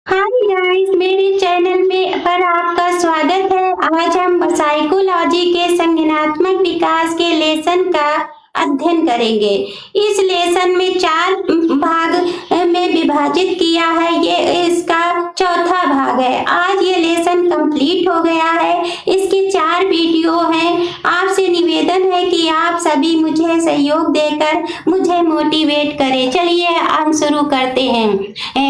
Hi guys, मेरे channel में पर आपका स्वागत है। आज हम साइकोलॉजी के संज्ञानात्मक विकास के लेसन का अध्ययन करेंगे। इस लेसन में 4 भाग में विभाजित किया है। ये इसका चौथा भाग है। आज ये लेसन कंप्लीट हो गया है। इसके 4 वीडियो हैं। आपसे निवेदन है कि आप सभी मुझे सहयोग देकर मुझे मोटिवेट करें। चलिए हम शुरू करते हैं।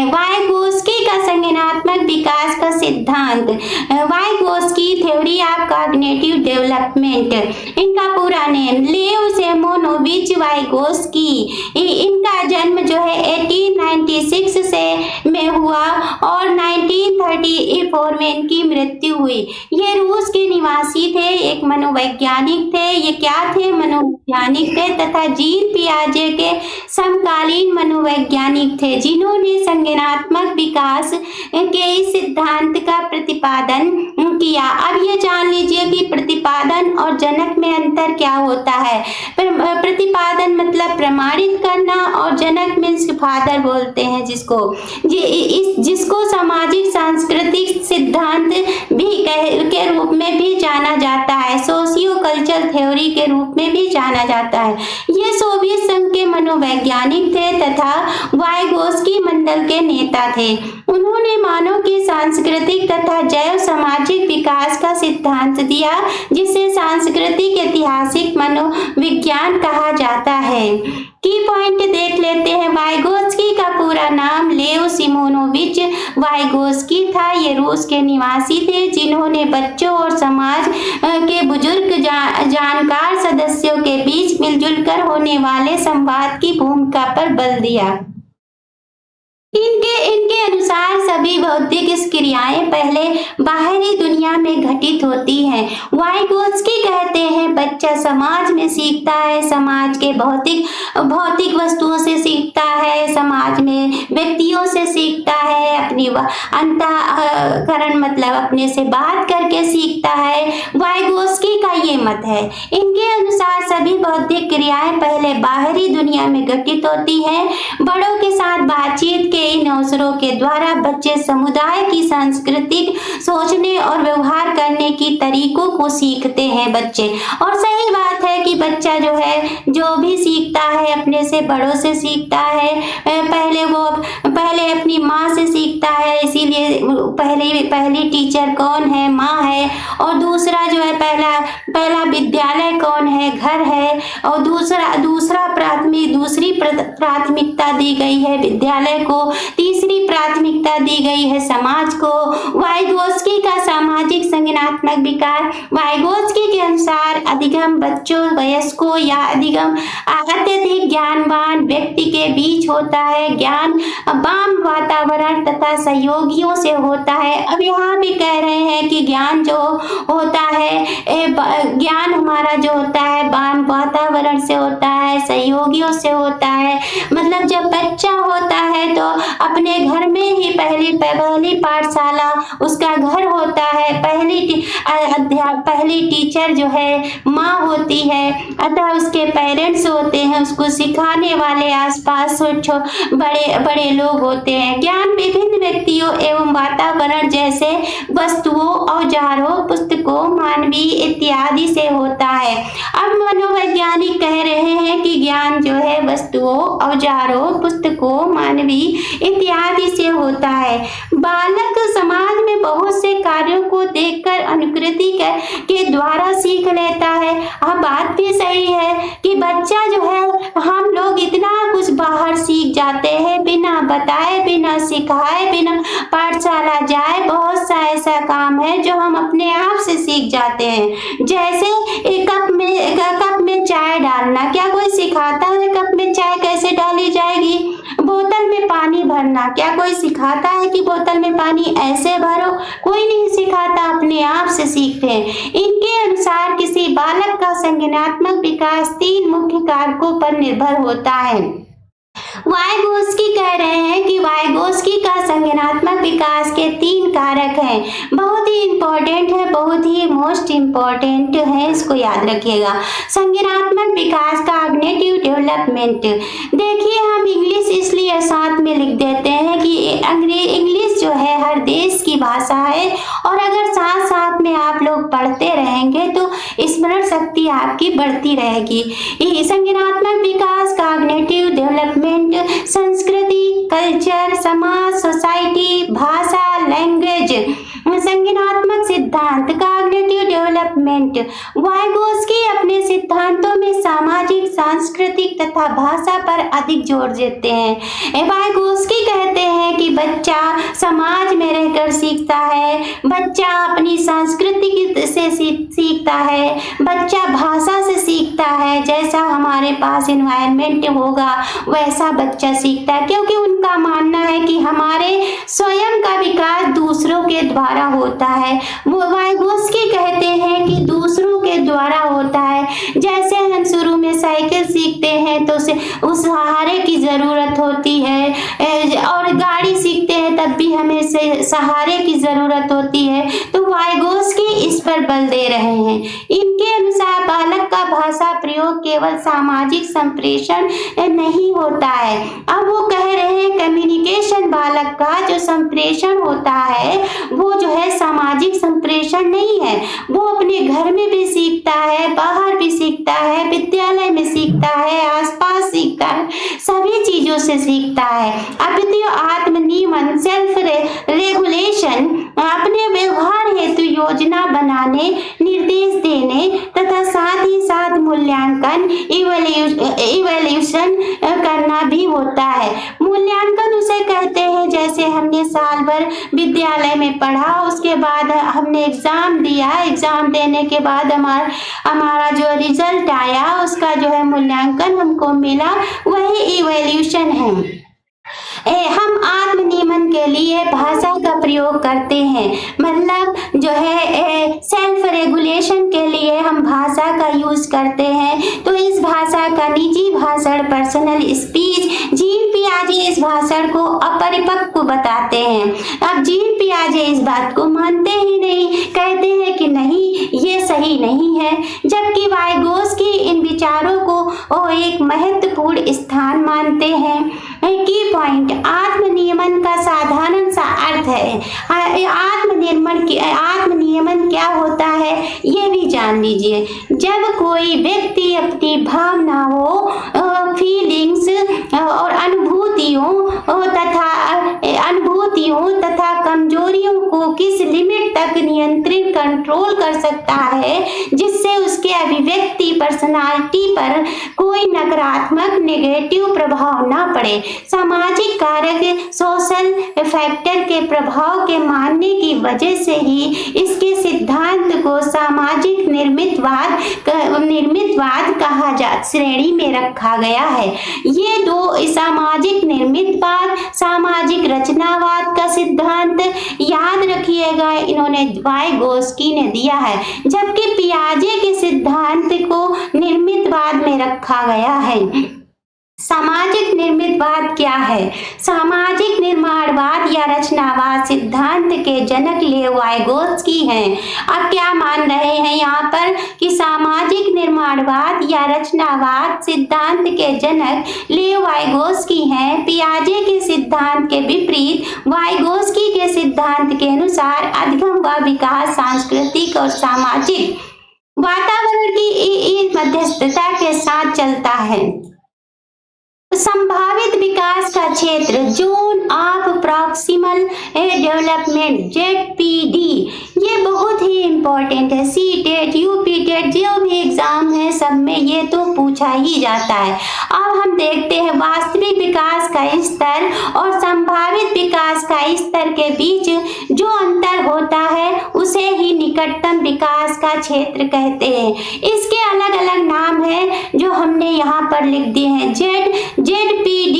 वाइगोस्की का संज्ञानात्मक विकास का सिद्धांत। Vygotsky theory of cognitive development. इनका पूरा नेम लेव सेमोनोविच वाइगोस्की। इनका जन्म जो है 1896 से में हुआ और 1934 में इनकी मृत्यु हुई। ये रूस के निवासी थे, एक मनोवैज्ञानिक थे। ये क्या थे? मनोवैज्ञानिक थे तथा जीन पियाजे के समकालीन मनोवैज्ञानिक थे, जिन्होंने संज्ञानात्मक विकास के इस सिद्धांत का प्रतिपादन किया। अब ये जान लीजिए कि प्रतिपादन और जनक में अंतर क्या होता है। प्रतिपादन मतलब प्रमाणित करना और जनक मीन्स फादर बोलते हैं जिसको सामाजिक सांस्कृतिक सिद्धांत भी के रूप में भी जाना जाता है, सोशियो कल्चर थ्योरी के रूप में भी जाना जाता है। ये सोवियत संघ के मनोवैज्ञानिक थे तथा वाइगोस्की मंडल के नेता थे। उन्होंने मानव के सांस्कृतिक तथा जैव सामाजिक विकास का सिद्धांत दिया, जिसे सांस्कृतिक ऐतिहासिक मनोविज्ञान कहा जाता है। की पॉइंट देख लेते हैं। वाइगोस्की का पूरा नाम लेव सिमोनोविच वाइगोस्की था। ये रूस के निवासी थे, जिन्होंने बच्चों और समाज के बुजुर्ग जानकार सदस्यों के बीच मिलजुल कर होने वाले संवाद की भूमिका पर बल दिया। इनके अनुसार सभी बौद्धिक क्रियाएं पहले बाहरी दुनिया में घटित होती हैं। वाइगोस्की कहते हैं बच्चा समाज में सीखता है, समाज के भौतिक वस्तुओं से सीखता है, समाज में व्यक्तियों से सीखता है, अपनी अंतःकरण मतलब अपने से बात करके सीखता है। वाइगोस्की का ये मत है। इनके अनुसार सभी बौद्धिक क्रियाएं पहले बाहरी दुनिया में घटित होती हैं। बड़ों के साथ बातचीत के इन अवसरों के द्वारा बच्चे समुदाय की सांस्कृतिक सोचने और व्यवहार करने की तरीकों को सीखते हैं बच्चे। और सही बात है कि बच्चा जो है जो भी सीखता है अपने से बड़ों से सीखता है। पहले अपनी माँ से सीखता है, इसीलिए पहली टीचर कौन है? माँ है। और दूसरा जो है पहला विद्यालय कौन है? घर है। और दूसरी प्राथमिकता दी गई है विद्यालय को, तीसरी प्राथमिकता दी गई है समाज को। वाइगोस्की का सामाजिक संज्ञानात्मक विकास। वाइगोस्की के अनुसार अधिगम बच्चों, वयस्कों या अधिगम अत्यधिक ज्ञानवान व्यक्ति के बीच होता है। ज्ञान वाम वातावरण तथा सहयोगियों से होता है। अब यहाँ भी कह रहे हैं कि ज्ञान जो होता है, ज्ञान हमारा जो होता है वाम वातावरण से होता है, सहयोगियों से होता है। मतलब जब बच्चा होता है तो अपने घर में ही पहली पाठशाला उसका घर होता है। पहली टीचर जो है माँ होती है, अतः उसके पेरेंट्स होते हैं, उसको सिखाने वाले आसपास बड़े लोग होते हैं। ज्ञान विभिन्न व्यक्तियों एवं वातावरण जैसे वस्तुओं, औजारों, पुस्तकों, मानवीय इत्यादि से होता है। अब मनोवैज्ञानिक कह रहे हैं कि ज्ञान जो है वस्तुओं, औजारों, पुस्तकों, मानवीय इत्यादि से होता है। बालक समाज में बहुत से कार्यों को देखकर अनुकृति के द्वारा सीख लेता है। हाँ, बात भी सही है कि बच्चा जो है, हम लोग इतना कुछ बाहर सीख जाते हैं बिना बताए, बिना सिखाए, बिना पाठशाला जाए। बहुत सा ऐसा काम है जो हम अपने आप से सीख जाते हैं। जैसे एक कप में चाय डालना, क्या कोई सिखाता है कप में चाय कैसे डाली जाएगी? बोतल में पानी भरना, क्या कोई सिखाता है कि बोतल में पानी ऐसे भरो? कोई नहीं सिखाता, अपने आप से सीखते हैं। इनके अनुसार किसी बालक का संज्ञानात्मक विकास 3 मुख्य कारकों पर निर्भर होता है। वाइगोस्की कह रहे हैं कि वाइगोस्की का संज्ञानात्मक विकास के 3 कारक हैं। बहुत ही इंपॉर्टेंट है, बहुत ही मोस्ट इम्पोर्टेंट है, इसको याद रखिएगा। संज्ञानात्मक विकास का कॉग्निटिव डेवलपमेंट। देखिए, हम इंग्लिश इसलिए साथ में लिख देते हैं कि इंग्लिश जो है हर देश की भाषा है, और अगर साथ साथ में आप लोग पढ़ते रहेंगे तो स्मरण शक्ति आपकी बढ़ती रहेगी। संज्ञानात्मक विकास, कॉग्निटिव डेवलपमेंट, संस्कृति, कल्चर, समाज, सोसाइटी, भाषा, लैंग्वेज, संज्ञानात्मक सिद्धांत, कॉग्निटिव डेवलपमेंट। वाइगोस्की अपने सिद्धांतों में सामाजिक, सांस्कृतिक तथा भाषा पर अधिक जोर देते हैं। वाइगोस्की कहते हैं कि बच्चा समाज में रहकर सीखता है, बच्चा अपनी संस्कृति से सीखता है, बच्चा भाषा से सीखता है। जैसा हमारे पास एनवायरनमेंट होगा वैसा बच्चा सीखता है, क्योंकि उनका मानना है कि हमारे स्वयं का विकास दूसरों के द्वारा होता है। वाइगोस्की कहते हैं कि दूसरों के द्वारा होता है। जैसे हम शुरू में साइकिल सीखते हैं तो उस सहारे की जरूरत होती है, और गाड़ी सीखते हैं तब भी हमें सहारे की जरूरत होती है। तो वाइगोस्की इस पर बल दे रहे हैं। इनके अनुसार बालक का भाषा प्रयोग केवल सामाजिक संप्रेषण नहीं होता है। अब वो कह रहे हैं कम्युनिकेशन, बालक का जो संप्रेषण होता है वो जो है सामाजिक संप्रेषण नहीं है। वो अपने घर में भी सीखता है, बाहर भी सीखता है, विद्यालय में सीखता है, आसपास सीखता है, सभी चीजों से सीखता है। अद्वितीय आत्म नियमन, सेल्फ रेगुलेशन, अपने व्यवहार हेतु योजना बनाने, निर्देश देने तथा साथ ही साथ मूल्यांकन, इवैल्यूएशन करना भी होता है। मूल्यांकन उसे कहते हैं जैसे हमने साल भर विद्यालय में पढ़ा, उसके बाद हमने एग्जाम दिया, एग्जाम देने के बाद हमारा जो रिजल्ट आया उसका जो है मूल्यांकन हमको मिला, वही इवैल्यूएशन है। हम आत्म नियमन के लिए भाषा का प्रयोग करते हैं, मतलब जो है सेल्फ रेगुलेशन के लिए हम भाषा का यूज करते हैं। तो इस भाषा का निजी भाषण, पर्सनल स्पीच, जीन पियाजे इस भाषण को अपरिपक्व बताते हैं। अब जीन पियाजे इस बात को मानते ही नहीं, कहते हैं कि नहीं ये सही नहीं है, जबकि वाइगोस्की इन विचारों को एक महत्वपूर्ण स्थान मानते हैं। की पॉइंट, आत्मनियमन का साधारण सा अर्थ है। आत्मनियमन क्या होता है ये भी जान लीजिए। जब कोई व्यक्ति अपनी भावनाओं, फीलिंग्स और अनुभूतियों तथा कमजोरियों को किस लिमिट तक नियंत्रित कंट्रोल कर सकता है जिससे उसके अभिव्यक्ति, पर्सनालिटी पर कोई नकारात्मक नेगेटिव प्रभाव ना पड़े। सामाजिक कारक, सोशल फैक्टर के प्रभाव के मानने की वजह से ही इसके सिद्धांत को सामाजिक निर्मितवाद कहा श्रेणी में रखा गया है। ये दो, सामाजिक निर्मितवाद, सामाजिक रचनावाद का सिद्धांत याद रखिएगा, इन्होंने वाइगोस्की ने दिया है, जबकि पियाजे के सिद्धांत को निर्मितवाद में रखा गया है। सामाजिक निर्मितवाद क्या है? सामाजिक निर्माणवाद या रचनावाद सिद्धांत के जनक लेव वाइगोस्की हैं। अब क्या मान रहे हैं यहाँ पर कि सामाजिक निर्माणवाद या रचनावाद सिद्धांत के जनक लेव वाइगोस्की हैं। पियाजे के सिद्धांत के विपरीत वाइगोस्की के सिद्धांत के अनुसार अधिगम व विकास सांस्कृतिक और सामाजिक वातावरण की मध्यस्थता के साथ चलता है। संभावित विकास का क्षेत्र, zone of proximal development, ZPD, ये बहुत ही इम्पोर्टेंट है। CTET, UPTET जो भी एग्जाम है सब में ये तो पूछा ही जाता है। अब हम देखते हैं वास्तविक विकास का स्तर और संभावित विकास का स्तर के बीच जो अंतर होता है उसे ही निकटतम विकास का क्षेत्र कहते हैं। इसके अलग अलग नाम है जो हमने यहाँ पर लिख दिए हैं। ZPD,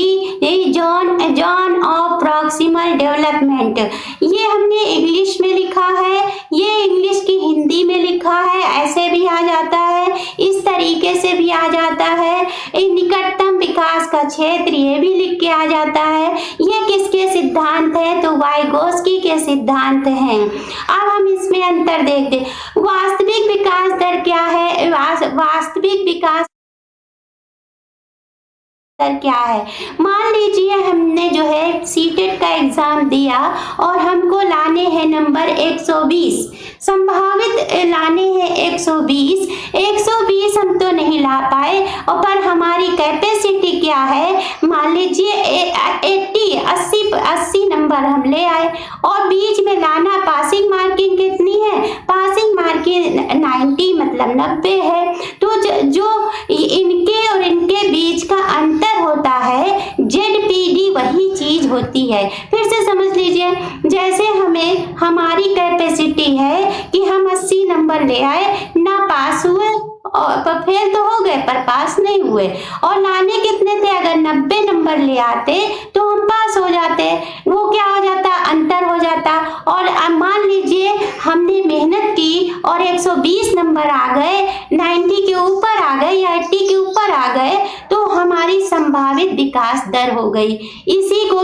zone of proximal development, ये हमने इंग्लिश में लिखा है, ये इंग्लिश की हिंदी में लिखा है, ऐसे भी आ जाता है, इस तरीके से भी आ जाता है। निकटतम विकास का क्षेत्र ये भी लिख के आ जाता है। ये किसके सिद्धांत है? तो वाइगोस्की के सिद्धांत हैं। अब हम इसमें अंतर देखते हैं। वास्तविक विकास दर क्या है? वास्तविक विकास क्या है? मान लीजिए हमने जो है सीटेट का एग्जाम दिया और हमको लाने हैं नंबर 120, संभावित लाने हैं 120। 120 हम तो नहीं ला पाए, और पर हमारी कैपेसिटी क्या है, मान लीजिए 80 नंबर हम ले आए, और बीच में लाना पासिंग मार्किंग कितनी है, पासिंग मार्किंग 90 मतलब 90 है। तो जो इनके और इनके बीच का अंतर होता है ZPD वही चीज होती है। फिर से समझ लीजिए, जैसे हमें हमारी कैपेसिटी है कि हम 80 नंबर ले आए, ना पास हुए और फेल तो हो गए पर पास नहीं हुए, और लाने कितने थे, अगर 90 नंबर ले आते तो हम पास हो जाते, वो क्या हो जाता, अंतर हो जाता। और मान लीजिए हमने मेहनत की और 120 नंबर आ गए, 90 के ऊपर आ गए या 80 के ऊपर आ गए, तो हमारी संभावित विकास दर हो गई। इसी को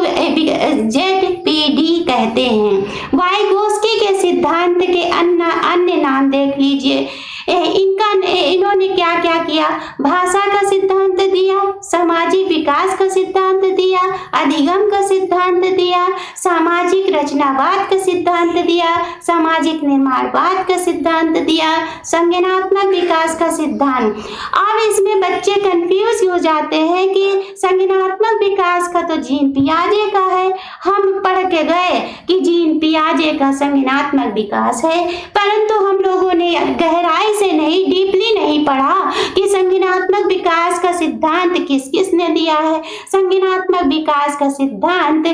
ZPD कहते हैं। वाइगोस्की के सिद्धांत के अन्य नाम देख लीजिए। इन्होंने क्या क्या किया, भाषा का सिद्धांत दिया, सामाजिक विकास का सिद्धांत दिया, अधिगम का सिद्धांत दिया, सामाजिक रचनावाद का सिद्धांत दिया, सामाजिक निर्माणवाद का सिद्धांत दिया, संज्ञानात्मक विकास का सिद्धांत। अब इसमें बच्चे कंफ्यूज हो जाते हैं कि संज्ञानात्मक विकास का तो जीन पियाजे का है, हम पढ़ के गए कि जीन पियाजे का संज्ञानात्मक विकास है, परंतु हम लोगों ने गहराई से नहीं, डीपली नहीं पढ़ा कि संज्ञानात्मक विकास का सिद्धांत किस किसने दिया है। संज्ञानात्मक विकास का सिद्धांत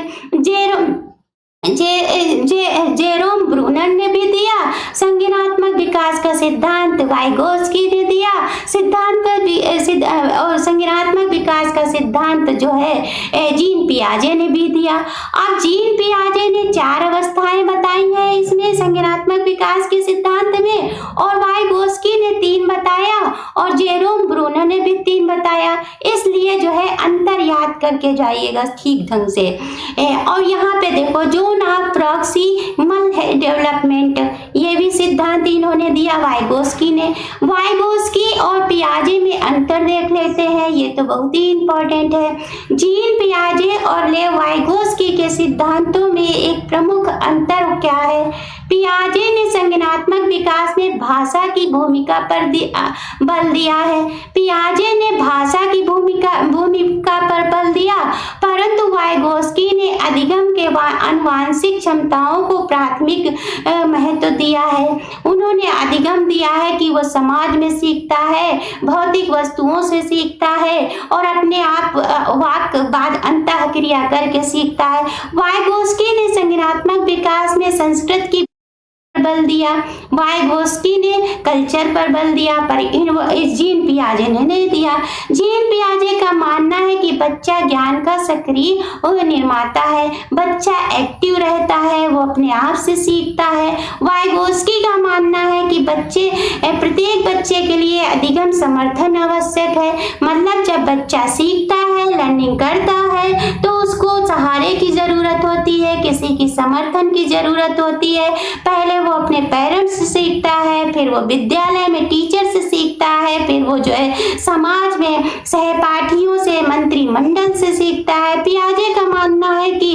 जेरोम ब्रूनर ने भी दिया, संज्ञानात्मक विकास का सिद्धांत वाइगोस्की ने दिया, और संज्ञानात्मक विकास का सिद्धांत जो है जीन पियाजे ने भी दिया। अब जीन पियाजे ने 4 अवस्थाएं बताई हैं इसमें संज्ञानात्मक विकास के सिद्धांत में, और वाइगोस्की ने 3 बताया, और जेरोम ब्रूनर ने भी 3 बताया। इसलिए जो है अंतर याद करके जाइएगा ठीक ढंग से। और यहाँ पे देखो जून ऑफ प्रॉक्सिमल डेवलपमेंट, ये भी सिद्धांत इन्होंने दिया वाइगोस्की ने। वाइगोस्की और पियाजे में अंतर देख लेते हैं, ये तो बहुत ही इंपॉर्टेंट है। जीन पियाजे और ले वाइगोस्की के सिद्धांतों में एक प्रमुख अंतर क्या है, पियाजे ने संज्ञानात्मक विकास में भाषा की भूमिका पर बल दिया है, पियाजे ने भाषा की भूमिका पर बल दिया, परंतु वाइगोस्की ने अधिगम के आनुवांशिक क्षमताओं को प्राथमिक महत्व दिया है। उन्होंने अधिगम दिया है कि वो समाज में सीखता है, भौतिक वस्तुओं से सीखता है, और अपने आप वाक बाद अंतः क्रिया करके सीखता है। वाइगोस्की ने संज्ञानात्मक विकास में संस्कृत की बल दिया, वाइगोस्की ने कल्चर पर बल दिया, पर जीन पियाजे ने नहीं दिया। जीन पियाजे का मानना है कि बच्चा ज्ञान का सक्रिय और निर्माता है, बच्चा एक्टिव रहता है, वो अपने आप से सीखता है। वाइगोस्की का मानना है कि प्रत्येक बच्चे के लिए अधिगम समर्थन आवश्यक है, मतलब जब बच्चा सीखता है, लर्निंग करता है, तो उसको सहारे की जरूरत होती है, किसी की समर्थन की जरूरत होती है। पहले वो अपने पेरेंट्स से सीखता है, फिर वो विद्यालय में टीचर से सीखता है, फिर वो जो है समाज में सहपाठियों से, मंत्रिमंडल से सीखता है। पियाजे का मानना है कि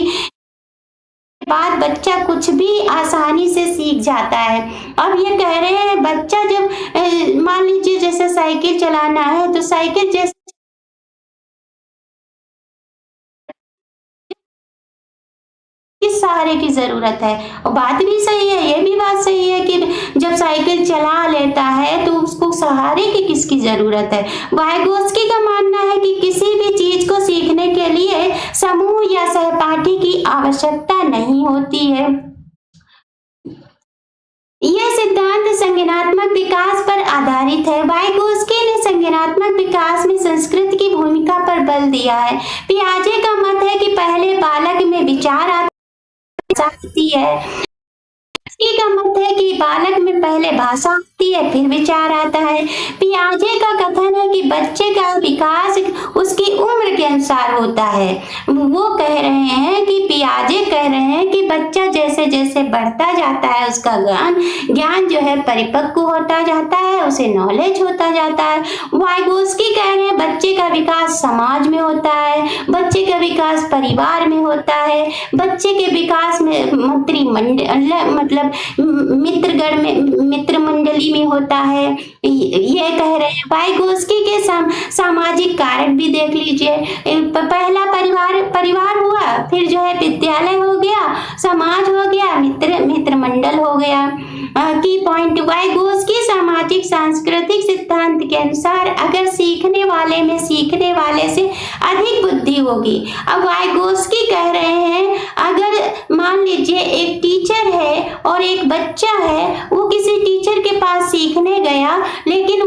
बाद बच्चा कुछ भी आसानी से सीख जाता है। अब ये कह रहे हैं बच्चा जब मान लीजिए जैसे साइकिल चलाना है, तो साइकिल जैसे किस सहारे की जरूरत है, और बात भी सही है, ये भी बात सही है कि जब साइकिल चला लेता है तो उसको सहारे की किसकी जरूरत है। वाइगोस्की का मानना है कि किसी भी चीज को सीखने के लिए समूह या सहपाठी की आवश्यकता नहीं होती है। यह सिद्धांत संज्ञानात्मक विकास पर आधारित है। वाइगोस्की ने संज्ञानात्मक विकास में संस्कृत की भूमिका पर बल दिया है। पियाजे का मत है कि पहले बालक में विचार आती है, का मत है कि बालक में पहले भाषा आती है, फिर विचार आता है। पियाजे का कथन है कि बच्चे का विकास उसकी उम्र के अनुसार होता है। वो कह रहे हैं कि पियाजे कह रहे हैं कि बच्चा जैसे जैसे बढ़ता जाता है उसका ज्ञान जो है परिपक्व होता जाता है, उसे नॉलेज होता जाता है। वाइगोस्की कह रहे हैं बच्चे का विकास समाज में होता है, बच्चे का विकास परिवार में होता है, बच्चे के विकास में मतलब मित्र मंडली में होता है। ये कह रहे हैं वाइगोस्की के सामाजिक कारक भी देख लीजिए। पहला परिवार हुआ, फिर जो है विद्यालय हो गया, समाज हो गया, मित्र मंडल हो गया। की पॉइंट, वाइगोस्की सामाजिक सांस्कृतिक सिद्धांत के अनुसार अगर सीखने वाले में सीखने वाले से अधिक बुद्धि होगी। अब वाइगोस्की कह रहे हैं अगर मान लीजिए एक टीचर है और एक बच्चा है, वो किसी टीचर के पास सीखने गया, लेकिन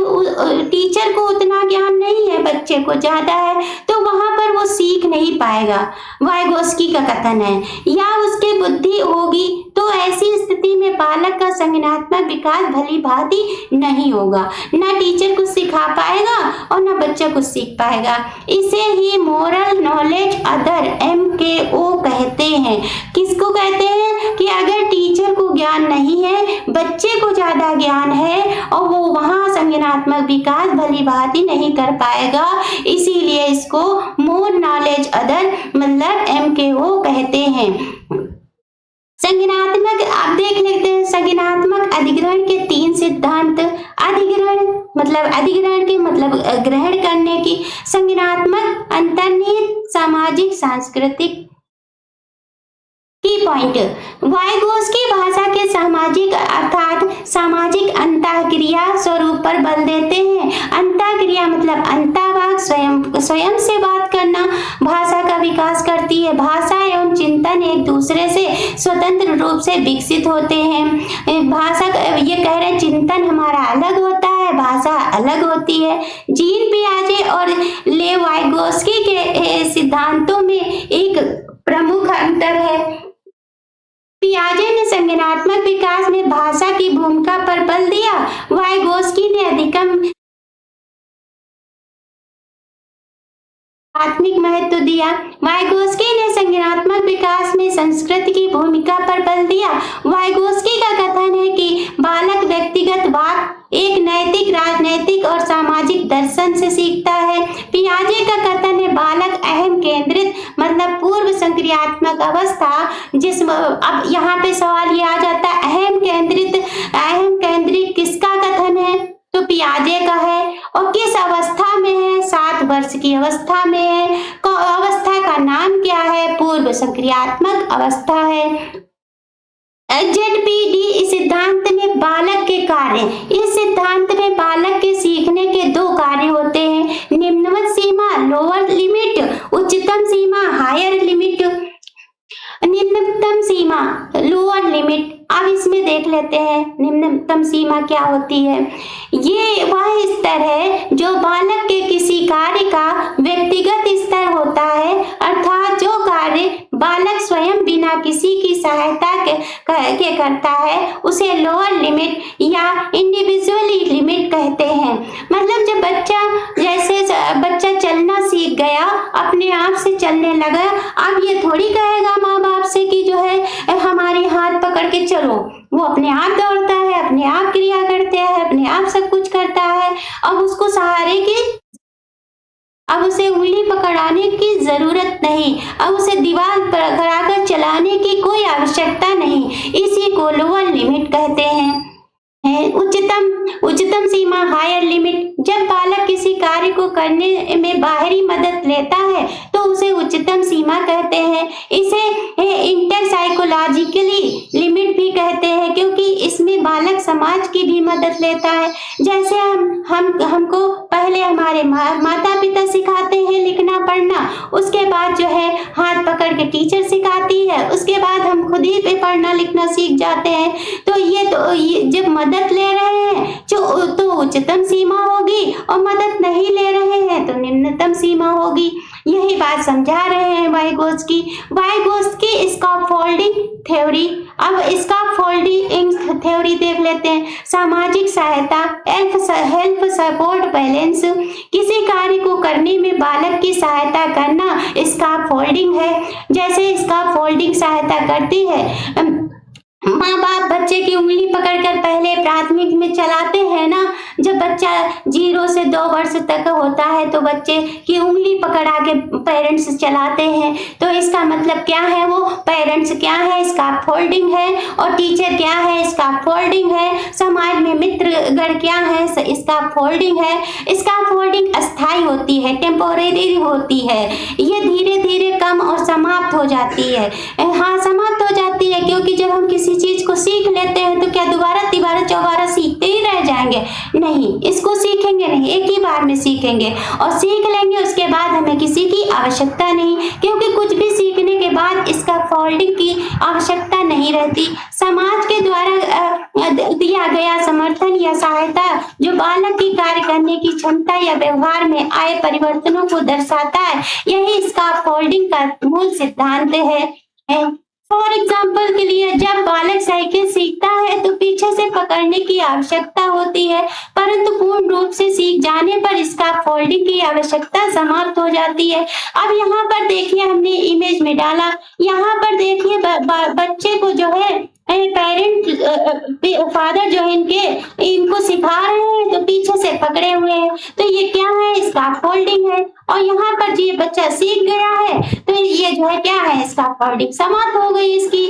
टीचर को उतना ज्ञान नहीं है, बच्चे को ज्यादा है, तो वहां पर वो सीख नहीं पाएगा, वाइगोस्की का कथन है। या उसके बुद्धि होगी तो ऐसी स्थिति में बालक का संज्ञानात्मक विकास भली भांति नहीं होगा, ना टीचर कुछ सिखा पाएगा और ना बच्चा कुछ सीख पाएगा। इसे ही मोरल नॉलेज अदर MKO कहते हैं। किसको कहते हैं कि अगर टीचर को ज्ञान नहीं है, बच्चे को ज्यादा ज्ञान है और वो वहां संज्ञानात्मक विकास भली भांति नहीं कर पाएगा, इसीलिए इसको मोर नॉलेज अदर मतलब MKO कहते हैं। संज्ञानात्मक, आप देख लेते हैं संज्ञानात्मक अधिग्रहण के 3 सिद्धांत। अधिग्रहण के मतलब ग्रहण करने की, संज्ञानात्मक, अंतर्निहित, सामाजिक, सांस्कृतिक। की पॉइंट, वाइगोस्की भाषा के सामाजिक अर्थात सामाजिक अंतःक्रिया स्वरूप पर बल देते हैं। अंतःक्रिया मतलब अंतःवाक, स्वयं से बात करना भाषा का विकास करती है। भाषा एवं चिंतन एक दूसरे से स्वतंत्र रूप से विकसित होते हैं। भाषा, ये कह रहे हैं चिंतन हमारा अलग होता है, भाषा अलग होती है। जीन पियाजे और ले वाइगोस्की के सिद्धांतों में एक प्रमुख अंतर है। पियाजे ने संज्ञानात्मक विकास में भाषा की भूमिका पर बल दिया, वाइगोस्की ने अधिकतम आत्मिक महत्व दिया। वाइगोस्की ने संज्ञानात्मक विकास में संस्कृति की भूमिका पर बल दिया। वाइगोस्की का कथन है कि बालक व्यक्तिगत वाक एक नैतिक, राजनैतिक और सामाजिक दर्शन से सीखता है। पियाजे का कथन है बालक अहम केंद्रित मतलब पूर्व संक्रियात्मक अवस्था, अब यहाँ पे सवाल ये आ जाता है अहम केंद्रित किसका कथन है? तो पियाजे का है। और किस अवस्था में है? 7 वर्ष की अवस्था में है। अवस्था का नाम क्या है? पूर्व संक्रियात्मक अवस्था है। ZPD इस सिद्धांत में बालक के कार्य, इस सिद्धांत में बालक के सीखने के 2 कार्य होते हैं, निम्नवत सीमा लोअर लिमिट, उच्चतम सीमा हायर लिमिट। निम्नतम सीमा लोअर लिमिट, अब इसमें देख लेते हैं निम्नतम सीमा क्या होती है। ये वह स्तर है जो बालक के किसी कार्य का व्यक्तिगत स्तर होता है, अर्थात जो कार्य बालक स्वयं बिना किसी की सहायता के करता है उसे लोअर लिमिट या इंडिविजुअली लिमिट कहते हैं। मतलब जब बच्चा चलना सीख गया, अपने आप से चलने लगा, अब ये थोड़ी कहेगा माँ बाप से कि जो है हमारे हाथ पकड़ के चलो, वो अपने आप दौड़ता है, अपने आप क्रिया करते हैं, अपने आप सब कुछ करता है। अब उसको सहारे की, अब उसे उंगली पकड़ाने की जरूरत नहीं, अब उसे दीवार पर कराकर चलाने की कोई आवश्यकता नहीं। इसी को लोअर लिमिट कहते हैं। उच्चतम सीमा हायर लिमिट, जब बालक किसी कार्य को करने में बाहरी मदद लेता है तो उसे उच्चतम सीमा कहते हैं। इसे इंटरसाइकोलॉजिकली लिमिट भी कहते हैं, क्योंकि इसमें बालक समाज की भी मदद लेता है। जैसे हमको पहले हमारे माता पिता सिखाते हैं लिखना पढ़ना, उसके बाद जो है हाथ पकड़ के टीचर सिखाती है, उसके बाद हम खुद ही पे पढ़ना लिखना सीख जाते हैं। तो ये जब मदद ले रहे हैं तो उच्चतम सीमा होगी, और मदद नहीं ले रहे हैं तो निम्नतम सीमा होगी। यही बात समझा रहे हैं वाइगोस्की। स्कॉफोल्ड folding theory. अब इसका फोल्डिंग थ्योरी देख लेते हैं। सामाजिक सहायता, हेल्प सपोर्ट बैलेंस, किसी कार्य को करने में बालक की सहायता करना इसका फोल्डिंग है। जैसे इसका फोल्डिंग सहायता करती है, माँ बाप बच्चे की उंगली पकड़कर पहले प्राथमिक में चलाते हैं ना। जब बच्चा 0 से 2 वर्ष तक होता है तो बच्चे की उंगली पकड़ा के पेरेंट्स चलाते हैं। तो इसका मतलब क्या है, वो पेरेंट्स क्या है, इसका फोल्डिंग है। और टीचर क्या है, इसका फोल्डिंग है। समाज में मित्रगण क्या है, इसका फोल्डिंग है। इसका फोल्डिंग अस्थाई होती है, टेम्पोरेरी होती है। ये धीरे धीरे कम और समाप्त हो जाती है। हाँ, समाप्त हो जाती है, क्योंकि जब हम किसी चीज को सीख लेते हैं तो क्या दोबारा तिबारा चौबारा सीखते ही रह जाएंगे? नहीं, इसको सीखेंगे नहीं, एक ही बार में सीखेंगे और सीख लेंगे। उसके बाद हमें किसी की आवश्यकता नहीं, क्योंकि कुछ भी सीखने के बाद इसका फोल्डिंग की आवश्यकता नहीं रहती। समाज के द्वारा दिया गया समर्थन या सहायता जो बालक की कार्य करने की क्षमता या व्यवहार में आए परिवर्तनों को दर्शाता है, यही इसका फोल्डिंग का मूल सिद्धांत है। फॉर एग्जाम्पल के लिए, जब बालक साइकिल सीखता है तो पीछे से पकड़ने की आवश्यकता होती है, परंतु पूर्ण रूप से सीख जाने पर इसका फोल्डिंग की आवश्यकता समाप्त हो जाती है। अब यहाँ पर देखिए, हमने इमेज में डाला, यहाँ पर देखिए बच्चे को जो है पेरेंट फादर जो है इनको सिखा रहे हैं तो पीछे से पकड़े हुए हैं, तो ये क्या है, इसका फोल्डिंग है। और यहाँ पर ये बच्चा सीख गया है तो ये जो है क्या है, इसका फोल्डिंग समाप्त हो गई इसकी।